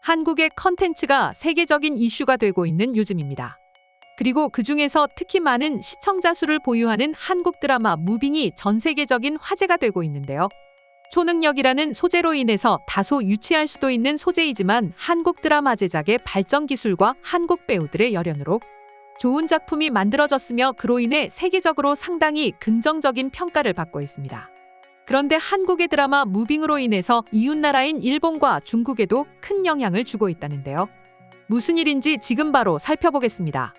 한국의 컨텐츠가 세계적인 이슈가 되고 있는 요즘입니다. 그리고 그중에서 특히 많은 시청자 수를 보유하는 한국 드라마 무빙이 전 세계적인 화제가 되고 있는데요. 초능력이라는 소재로 인해서 다소 유치할 수도 있는 소재이지만 한국 드라마 제작의 발전 기술과 한국 배우들의 열연으로 좋은 작품이 만들어졌으며 그로 인해 세계적으로 상당히 긍정적인 평가를 받고 있습니다. 그런데 한국의 드라마 무빙으로 인해서 이웃나라인 일본과 중국에도 큰 영향을 주고 있다는데요. 무슨 일인지 지금 바로 살펴보겠습니다.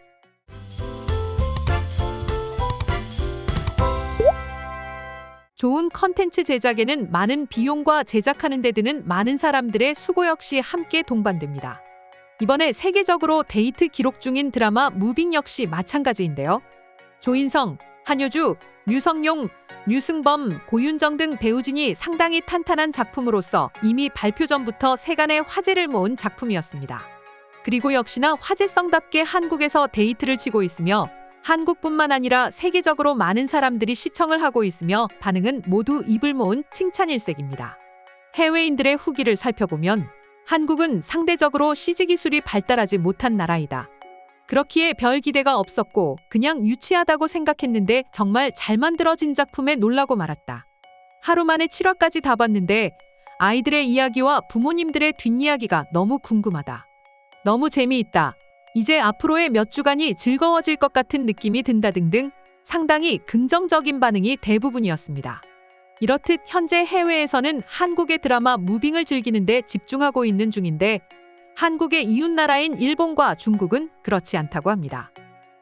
좋은 컨텐츠 제작에는 많은 비용과 제작하는 데 드는 많은 사람들의 수고 역시 함께 동반됩니다. 이번에 세계적으로 데이트 기록 중인 드라마 무빙 역시 마찬가지인데요. 조인성, 한효주, 류성룡, 류승범, 고윤정 등 배우진이 상당히 탄탄한 작품으로서 이미 발표 전부터 세간의 화제를 모은 작품이었습니다. 그리고 역시나 화제성답게 한국에서 데이트를 치고 있으며 한국뿐만 아니라 세계적으로 많은 사람들이 시청을 하고 있으며 반응은 모두 입을 모은 칭찬일색입니다. 해외인들의 후기를 살펴보면 한국은 상대적으로 CG 기술이 발달하지 못한 나라이다. 그렇기에 별 기대가 없었고 그냥 유치하다고 생각했는데 정말 잘 만들어진 작품에 놀라고 말았다. 하루 만에 7화까지 다 봤는데 아이들의 이야기와 부모님들의 뒷이야기가 너무 궁금하다. 너무 재미있다. 이제 앞으로의 몇 주간이 즐거워질 것 같은 느낌이 든다 등등 상당히 긍정적인 반응이 대부분이었습니다. 이렇듯 현재 해외에서는 한국의 드라마 무빙을 즐기는데 집중하고 있는 중인데 한국의 이웃나라인 일본과 중국은 그렇지 않다고 합니다.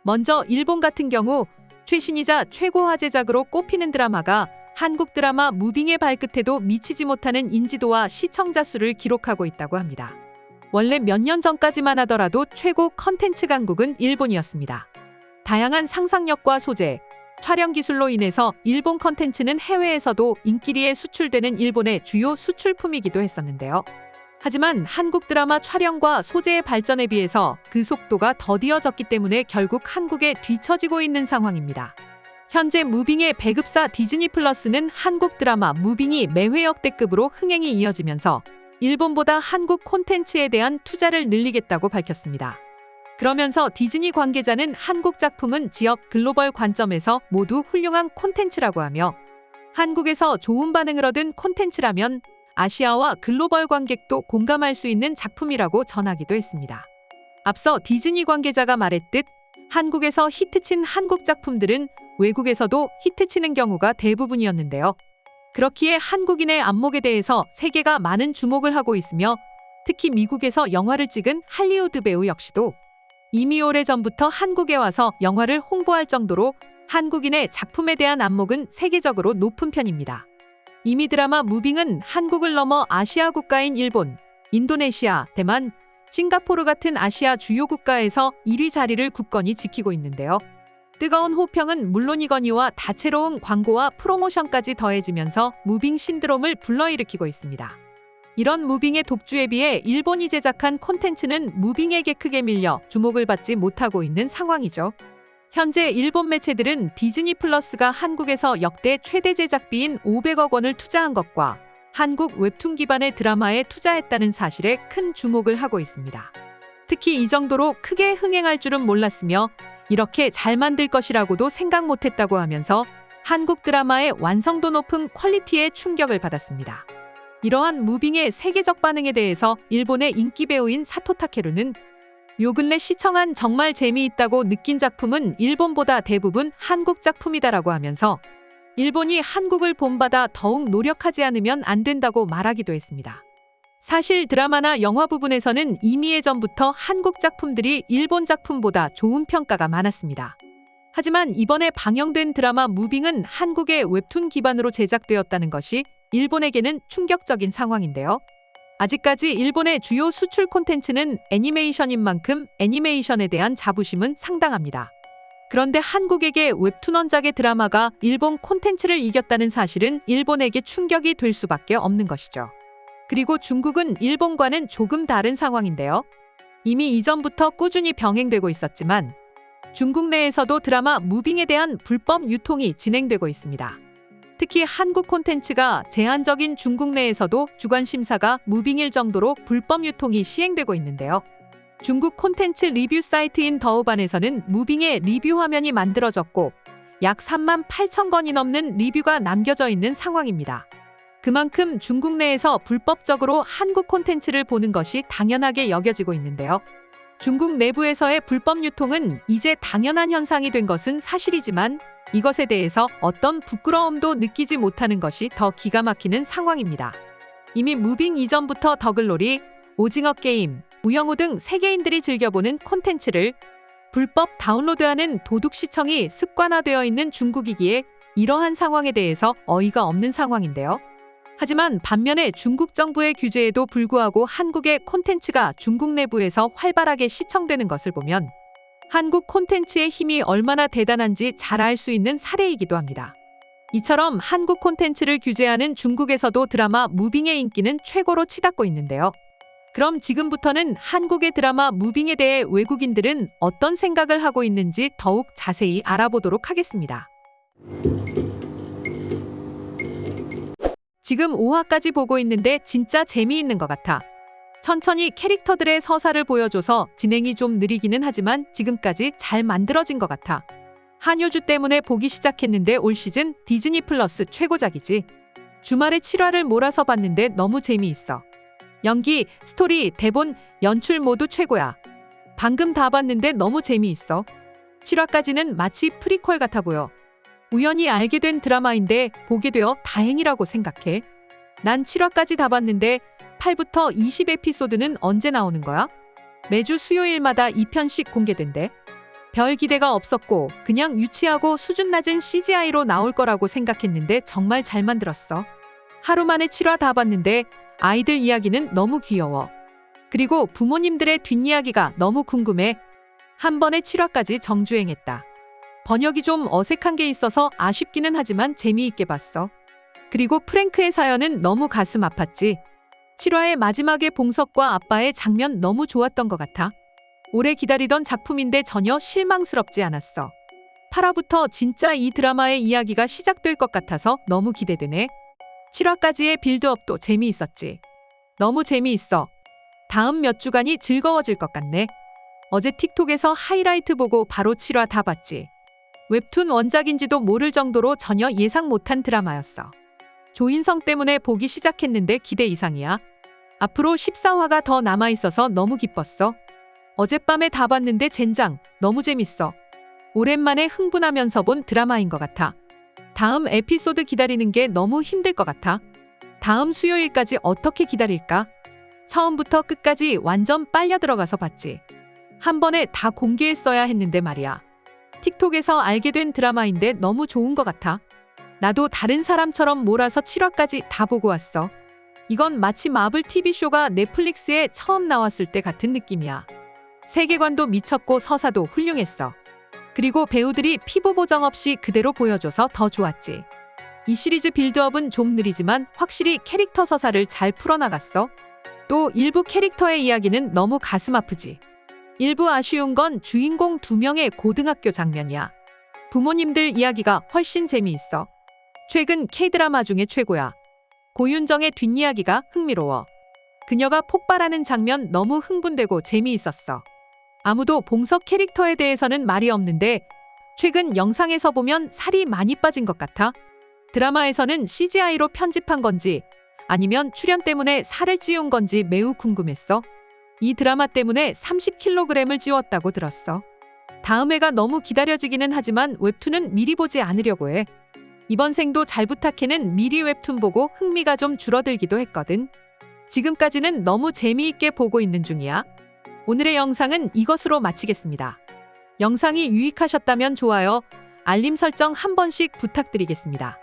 먼저 일본 같은 경우 최신이자 최고 화제작으로 꼽히는 드라마가 한국 드라마 무빙의 발끝에도 미치지 못하는 인지도와 시청자 수를 기록하고 있다고 합니다. 원래 몇 년 전까지만 하더라도 최고 컨텐츠 강국은 일본이었습니다. 다양한 상상력과 소재, 촬영 기술로 인해서 일본 컨텐츠는 해외에서도 인기리에 수출되는 일본의 주요 수출품이기도 했었는데요. 하지만 한국 드라마 촬영과 소재의 발전에 비해서 그 속도가 더디어졌기 때문에 결국 한국에 뒤처지고 있는 상황입니다. 현재 무빙의 배급사 디즈니 플러스는 한국 드라마 무빙이 매회 역대급으로 흥행이 이어지면서 일본보다 한국 콘텐츠에 대한 투자를 늘리겠다고 밝혔습니다. 그러면서 디즈니 관계자는 한국 작품은 지역 글로벌 관점에서 모두 훌륭한 콘텐츠라고 하며 한국에서 좋은 반응을 얻은 콘텐츠라면 아시아와 글로벌 관객도 공감할 수 있는 작품이라고 전하기도 했습니다. 앞서 디즈니 관계자가 말했듯 한국에서 히트친 한국 작품들은 외국에서도 히트치는 경우가 대부분이었는데요. 그렇기에 한국인의 안목에 대해서 세계가 많은 주목을 하고 있으며 특히 미국에서 영화를 찍은 할리우드 배우 역시도 이미 오래전부터 한국에 와서 영화를 홍보할 정도로 한국인의 작품에 대한 안목은 세계적으로 높은 편입니다. 이미 드라마 무빙은 한국을 넘어 아시아 국가인 일본, 인도네시아, 대만, 싱가포르 같은 아시아 주요 국가에서 1위 자리를 굳건히 지키고 있는데요. 뜨거운 호평은 물론이거니와 다채로운 광고와 프로모션까지 더해지면서 무빙 신드롬을 불러일으키고 있습니다. 이런 무빙의 독주에 비해 일본이 제작한 콘텐츠는 무빙에게 크게 밀려 주목을 받지 못하고 있는 상황이죠. 현재 일본 매체들은 디즈니 플러스가 한국에서 역대 최대 제작비인 500억 원을 투자한 것과 한국 웹툰 기반의 드라마에 투자했다는 사실에 큰 주목을 하고 있습니다. 특히 이 정도로 크게 흥행할 줄은 몰랐으며 이렇게 잘 만들 것이라고도 생각 못했다고 하면서 한국 드라마의 완성도 높은 퀄리티에 충격을 받았습니다. 이러한 무빙의 세계적 반응에 대해서 일본의 인기 배우인 사토 타케루는 요 근래 시청한 정말 재미있다고 느낀 작품은 일본보다 대부분 한국 작품이다라고 하면서 일본이 한국을 본받아 더욱 노력하지 않으면 안 된다고 말하기도 했습니다. 사실 드라마나 영화 부분에서는 이미 예전부터 한국 작품들이 일본 작품보다 좋은 평가가 많았습니다. 하지만 이번에 방영된 드라마 무빙은 한국의 웹툰 기반으로 제작되었다는 것이 일본에게는 충격적인 상황인데요. 아직까지 일본의 주요 수출 콘텐츠는 애니메이션인 만큼 애니메이션에 대한 자부심은 상당합니다. 그런데 한국에게 웹툰 원작의 드라마가 일본 콘텐츠를 이겼다는 사실은 일본에게 충격이 될 수밖에 없는 것이죠. 그리고 중국은 일본과는 조금 다른 상황인데요. 이미 이전부터 꾸준히 병행되고 있었지만 중국 내에서도 드라마 무빙에 대한 불법 유통이 진행되고 있습니다. 특히 한국 콘텐츠가 제한적인 중국 내에서도 주관 심사가 무빙일 정도로 불법 유통이 시행되고 있는데요. 중국 콘텐츠 리뷰 사이트인 더우반에서는 무빙의 리뷰 화면이 만들어졌고 약 38,000건이 넘는 리뷰가 남겨져 있는 상황입니다. 그만큼 중국 내에서 불법적으로 한국 콘텐츠를 보는 것이 당연하게 여겨지고 있는데요. 중국 내부에서의 불법 유통은 이제 당연한 현상이 된 것은 사실이지만 이것에 대해서 어떤 부끄러움도 느끼지 못하는 것이 더 기가 막히는 상황입니다. 이미 무빙 이전부터 더글로리, 오징어 게임, 우영우 등 세계인들이 즐겨보는 콘텐츠를 불법 다운로드하는 도둑 시청이 습관화되어 있는 중국이기에 이러한 상황에 대해서 어이가 없는 상황인데요. 하지만 반면에 중국 정부의 규제에도 불구하고 한국의 콘텐츠가 중국 내부에서 활발하게 시청되는 것을 보면 한국 콘텐츠의 힘이 얼마나 대단한지 잘 알 수 있는 사례이기도 합니다. 이처럼 한국 콘텐츠를 규제하는 중국에서도 드라마 무빙의 인기는 최고로 치닫고 있는데요. 그럼 지금부터는 한국의 드라마 무빙에 대해 외국인들은 어떤 생각을 하고 있는지 더욱 자세히 알아보도록 하겠습니다. 지금 5화까지 보고 있는데 진짜 재미있는 것 같아. 천천히 캐릭터들의 서사를 보여줘서 진행이 좀 느리기는 하지만 지금까지 잘 만들어진 것 같아. 한효주 때문에 보기 시작했는데 올 시즌 디즈니 플러스 최고작이지. 주말에 7화를 몰아서 봤는데 너무 재미있어. 연기, 스토리, 대본, 연출 모두 최고야. 방금 다 봤는데 너무 재미있어. 7화까지는 마치 프리퀄 같아 보여. 우연히 알게 된 드라마인데 보게 되어 다행이라고 생각해. 난 7화까지 다 봤는데 8부터 20 에피소드는 언제 나오는 거야? 매주 수요일마다 2편씩 공개된대. 별 기대가 없었고 그냥 유치하고 수준 낮은 CGI로 나올 거라고 생각했는데 정말 잘 만들었어. 하루 만에 7화 다 봤는데 아이들 이야기는 너무 귀여워. 그리고 부모님들의 뒷이야기가 너무 궁금해. 한 번에 7화까지 정주행했다. 번역이 좀 어색한 게 있어서 아쉽기는 하지만 재미있게 봤어. 그리고 프랭크의 사연은 너무 가슴 아팠지. 7화의 마지막에 봉석과 아빠의 장면 너무 좋았던 것 같아. 오래 기다리던 작품인데 전혀 실망스럽지 않았어. 8화부터 진짜 이 드라마의 이야기가 시작될 것 같아서 너무 기대되네. 7화까지의 빌드업도 재미있었지. 너무 재미있어. 다음 몇 주간이 즐거워질 것 같네. 어제 틱톡에서 하이라이트 보고 바로 7화 다 봤지. 웹툰 원작인지도 모를 정도로 전혀 예상 못한 드라마였어. 조인성 때문에 보기 시작했는데 기대 이상이야. 앞으로 14화가 더 남아있어서 너무 기뻤어. 어젯밤에 다 봤는데 젠장, 너무 재밌어. 오랜만에 흥분하면서 본 드라마인 것 같아. 다음 에피소드 기다리는 게 너무 힘들 것 같아. 다음 수요일까지 어떻게 기다릴까? 처음부터 끝까지 완전 빨려 들어가서 봤지. 한 번에 다 공개했어야 했는데 말이야. 틱톡에서 알게 된 드라마인데 너무 좋은 것 같아. 나도 다른 사람처럼 몰아서 7화까지 다 보고 왔어. 이건 마치 마블 TV쇼가 넷플릭스에 처음 나왔을 때 같은 느낌이야. 세계관도 미쳤고 서사도 훌륭했어. 그리고 배우들이 피부 보정 없이 그대로 보여줘서 더 좋았지. 이 시리즈 빌드업은 좀 느리지만 확실히 캐릭터 서사를 잘 풀어나갔어. 또 일부 캐릭터의 이야기는 너무 가슴 아프지. 일부 아쉬운 건 주인공 2명의 고등학교 장면이야. 부모님들 이야기가 훨씬 재미있어. 최근 K드라마 중에 최고야. 고윤정의 뒷이야기가 흥미로워. 그녀가 폭발하는 장면 너무 흥분되고 재미있었어. 아무도 봉석 캐릭터에 대해서는 말이 없는데 최근 영상에서 보면 살이 많이 빠진 것 같아. 드라마에서는 CGI로 편집한 건지 아니면 출연 때문에 살을 찌운 건지 매우 궁금했어. 이 드라마 때문에 30kg을 찌웠다고 들었어. 다음 회가 너무 기다려지기는 하지만 웹툰은 미리 보지 않으려고 해. 이번 생도 잘 부탁해는 미리 웹툰 보고 흥미가 좀 줄어들기도 했거든. 지금까지는 너무 재미있게 보고 있는 중이야. 오늘의 영상은 이것으로 마치겠습니다. 영상이 유익하셨다면 좋아요, 알림 설정 한 번씩 부탁드리겠습니다.